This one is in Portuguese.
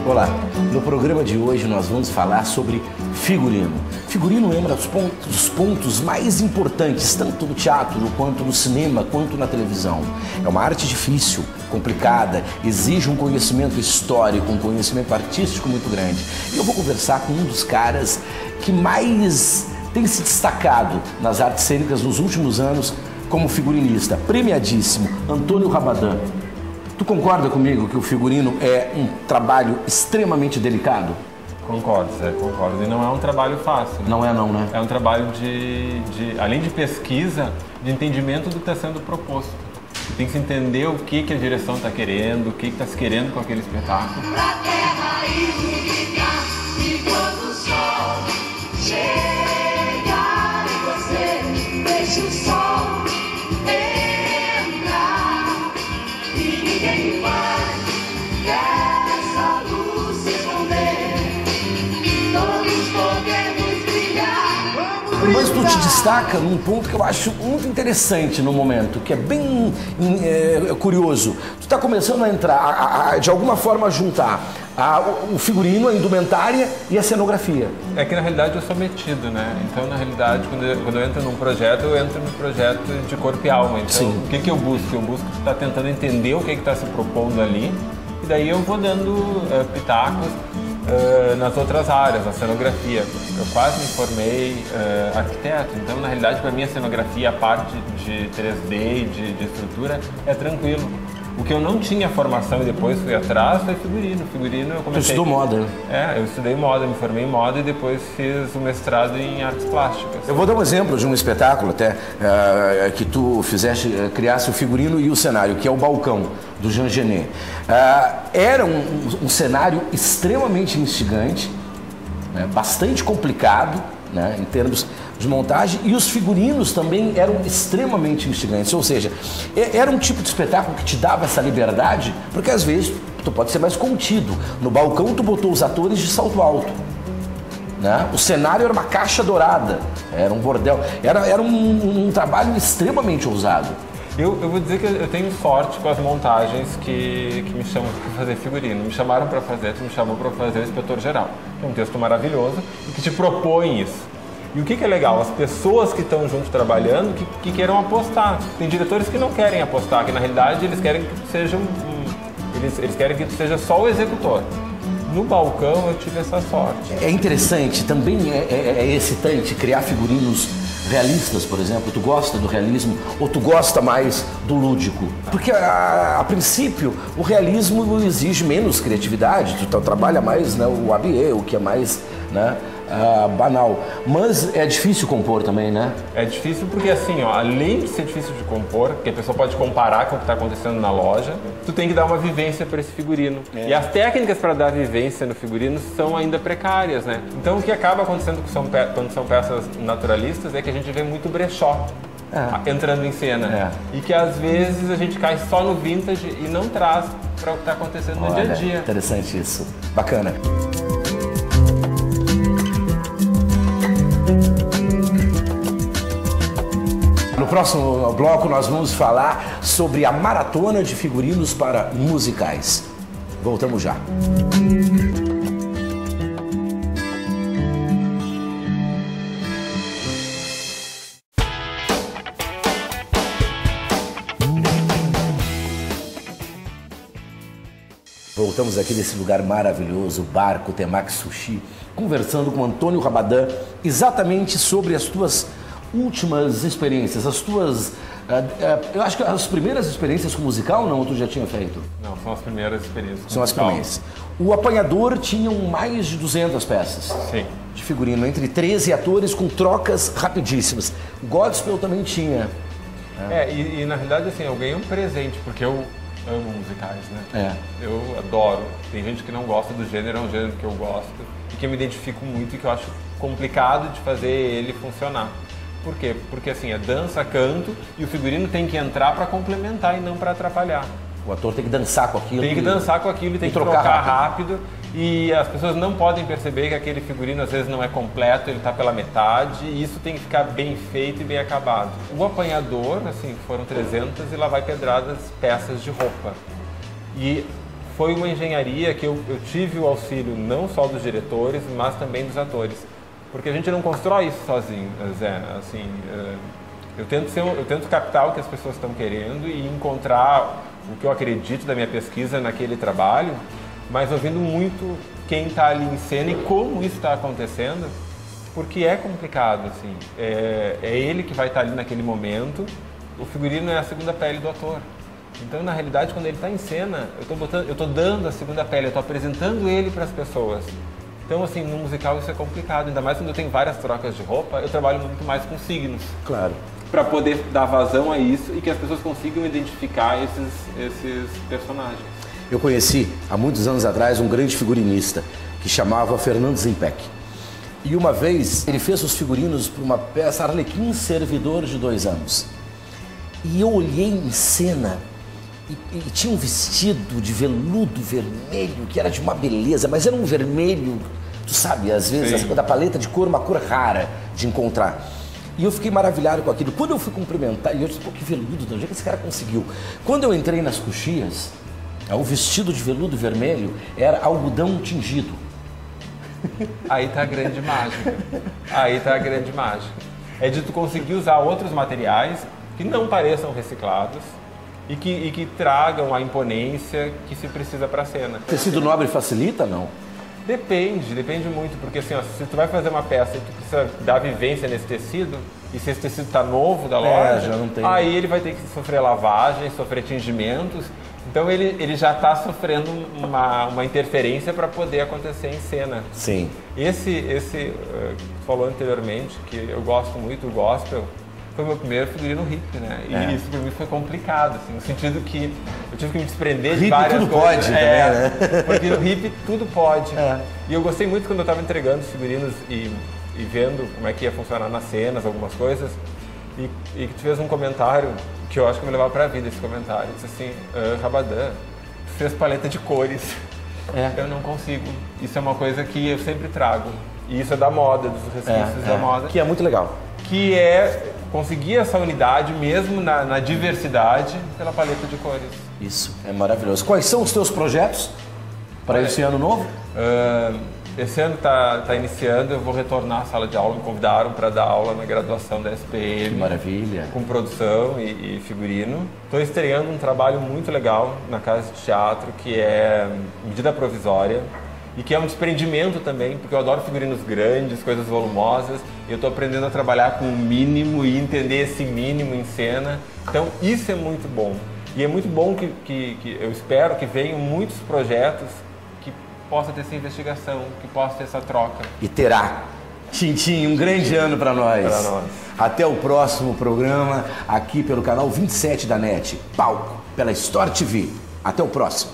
Olá, no programa de hoje nós vamos falar sobre figurino. Figurino é um dos pontos mais importantes, tanto no teatro, quanto no cinema, quanto na televisão. É uma arte difícil, complicada, exige um conhecimento histórico, um conhecimento artístico muito grande. E eu vou conversar com um dos caras que mais tem se destacado nas artes cênicas nos últimos anos como figurinista, premiadíssimo, Antônio Rabadan. Tu concorda comigo que o figurino é um trabalho extremamente delicado? Concordo, Zé, concordo. E não é um trabalho fácil. Né? Não é não, né? É um trabalho além de pesquisa, de entendimento do que está sendo proposto. Tem que se entender o que a direção está querendo, o que está se querendo com aquele espetáculo. Pra terra iluminar, e quando o sol chegar em você, deixa o sol entrar, e ninguém vai dessa luz se esconder, todos podemos brilhar. Mas tu te destaca num ponto que eu acho muito interessante no momento, que é bem curioso. Tu está começando a entrar, de alguma forma, a juntar o figurino, a indumentária e a cenografia. É que na realidade eu sou metido, né? Então na realidade quando eu entro num projeto, eu entro num projeto de corpo e alma. Então Sim. O que eu busco? Eu busco estar tentando entender o que está se propondo ali e daí eu vou dando pitacos nas outras áreas, na cenografia. Eu quase me formei arquiteto, então na realidade para mim a cenografia, a parte de 3D e de estrutura é tranquilo. O que eu não tinha formação e depois fui atrás foi figurino. Figurino eu comecei... Tu estudou moda? Eu estudei moda, me formei em moda e depois fiz o mestrado em artes plásticas. Eu vou dar um exemplo de um espetáculo até que tu criasse o figurino e o cenário, que é o Balcão, do Jean Genet. Era um cenário extremamente instigante, né, bastante complicado, né, em termos de montagem, e os figurinos também eram extremamente instigantes, ou seja, era um tipo de espetáculo que te dava essa liberdade, porque às vezes tu pode ser mais contido. No Balcão tu botou os atores de salto alto, né? O cenário era uma caixa dourada, era um bordel, era um trabalho extremamente ousado. Eu vou dizer que eu tenho sorte com as montagens que me chamam para fazer figurino. Me chamaram para fazer, tu me chamou para fazer o Inspetor Geral, que é um texto maravilhoso e que te propõe isso. E o que é legal? As pessoas que estão junto trabalhando, que queiram apostar. Tem diretores que não querem apostar, que na realidade eles querem que tu seja eles querem que tu seja só o executor. No Balcão eu tive essa sorte. É interessante, também é excitante criar figurinos realistas, por exemplo. Tu gosta do realismo ou tu gosta mais do lúdico? Porque a princípio o realismo exige menos criatividade, tu trabalha mais, né, o habillé, o que é mais, né, banal. Mas é difícil compor também, né? É difícil porque assim, além de ser difícil de compor, que a pessoa pode comparar com o que está acontecendo na loja, tu tem que dar uma vivência para esse figurino. E as técnicas para dar vivência no figurino são ainda precárias, né? Então o que acaba acontecendo quando são peças naturalistas é que a gente vê muito brechó entrando em cena. E que às vezes a gente cai só no vintage e não traz para o que está acontecendo no dia a dia. Interessante isso. Bacana. No próximo bloco nós vamos falar sobre a maratona de figurinos para musicais. Voltamos já. Voltamos aqui nesse lugar maravilhoso, o Bar Temaki Sushi, conversando com Antônio Rabadan exatamente sobre as tuas últimas experiências, as tuas... eu acho que as primeiras experiências com musical, não? Ou tu já tinha feito? Não, são as primeiras experiências com São musical. As primeiras. O Apanhador tinha mais de 200 peças. Sim. De figurino, entre 13 atores com trocas rapidíssimas. Godspell também tinha. E na realidade assim, eu ganhei um presente, porque eu amo musicais, né? Eu adoro. Tem gente que não gosta do gênero, é um gênero que eu gosto e que eu me identifico muito e que eu acho complicado de fazer ele funcionar. Por quê? Porque assim, é dança, canto e o figurino tem que entrar para complementar e não para atrapalhar. O ator tem que dançar com aquilo. Tem que dançar com aquilo e tem que trocar rápido. E as pessoas não podem perceber que aquele figurino às vezes não é completo, ele está pela metade, e isso tem que ficar bem feito e bem acabado. O Apanhador, assim, foram 300 e lá vai pedradas peças de roupa. E foi uma engenharia que eu tive o auxílio não só dos diretores, mas também dos atores. Porque a gente não constrói isso sozinho, Zé. Assim, eu tento captar o que as pessoas estão querendo e encontrar o que eu acredito da minha pesquisa naquele trabalho, mas ouvindo muito quem está ali em cena e como isso está acontecendo, porque é complicado, assim. É ele que vai estar ali naquele momento, o figurino é a segunda pele do ator. Então, na realidade, quando ele está em cena, eu estou dando a segunda pele, eu estou apresentando ele para as pessoas. Então, assim, no musical isso é complicado, ainda mais quando eu tenho várias trocas de roupa, eu trabalho muito mais com signos. Claro. Para poder dar vazão a isso e que as pessoas consigam identificar esses personagens. Eu conheci, há muitos anos atrás, um grande figurinista que chamava Fernando Zimpec. E uma vez ele fez os figurinos para uma peça Arlequim Servidor de 2 anos. E eu olhei em cena e tinha um vestido de veludo vermelho que era de uma beleza, mas era um vermelho, tu sabe, às vezes, da paleta de cor, uma cor rara de encontrar. E eu fiquei maravilhado com aquilo. Quando eu fui cumprimentar, e eu disse, pô, que veludo, de onde é que esse cara conseguiu? Quando eu entrei nas coxias, o vestido de veludo vermelho era algodão tingido. Aí tá a grande mágica. Aí tá a grande mágica. É de tu conseguir usar outros materiais que não pareçam reciclados e que tragam a imponência que se precisa para a cena. Tecido nobre facilita, não? Depende muito, porque assim, ó, se tu vai fazer uma peça e tu precisa dar vivência nesse tecido, e se esse tecido tá novo da loja, já não tem. Aí ele vai ter que sofrer lavagem, sofrer tingimentos, então ele já está sofrendo uma interferência para poder acontecer em cena. Sim. Esse que tu falou anteriormente, que eu gosto muito, o gospel, foi meu primeiro figurino hippie, né? E isso para mim foi complicado, assim, no sentido que eu tive que me desprender de várias tudo coisas. Pode também, né? Porque no hippie tudo pode. E eu gostei muito quando eu estava entregando os figurinos e vendo como é que ia funcionar nas cenas, algumas coisas, e que tu fez um comentário que eu acho que eu vou levar para a vida esse comentário. Disse assim, Rabadan, tu fez paleta de cores. Eu não consigo. Isso é uma coisa que eu sempre trago. E isso é da moda, dos resquícios da moda. Que é muito legal. Que é conseguir essa unidade mesmo na diversidade pela paleta de cores. Isso, é maravilhoso. Quais são os teus projetos para esse ano novo? Esse ano está iniciando, eu vou retornar à sala de aula, me convidaram para dar aula na graduação da SPM. Que maravilha. Com produção e figurino. Estou estreando um trabalho muito legal na Casa de Teatro, que é Medida Provisória, e que é um desprendimento também, porque eu adoro figurinos grandes, coisas volumosas, e eu estou aprendendo a trabalhar com o mínimo e entender esse mínimo em cena. Então isso é muito bom. E é muito bom que eu espero que venham muitos projetos que possa ter essa investigação, que possa ter essa troca. E terá. Tintim, um grande ano para nós. Para nós. Até o próximo programa, aqui pelo canal 27 da NET. Palco, pela Store TV. Até o próximo.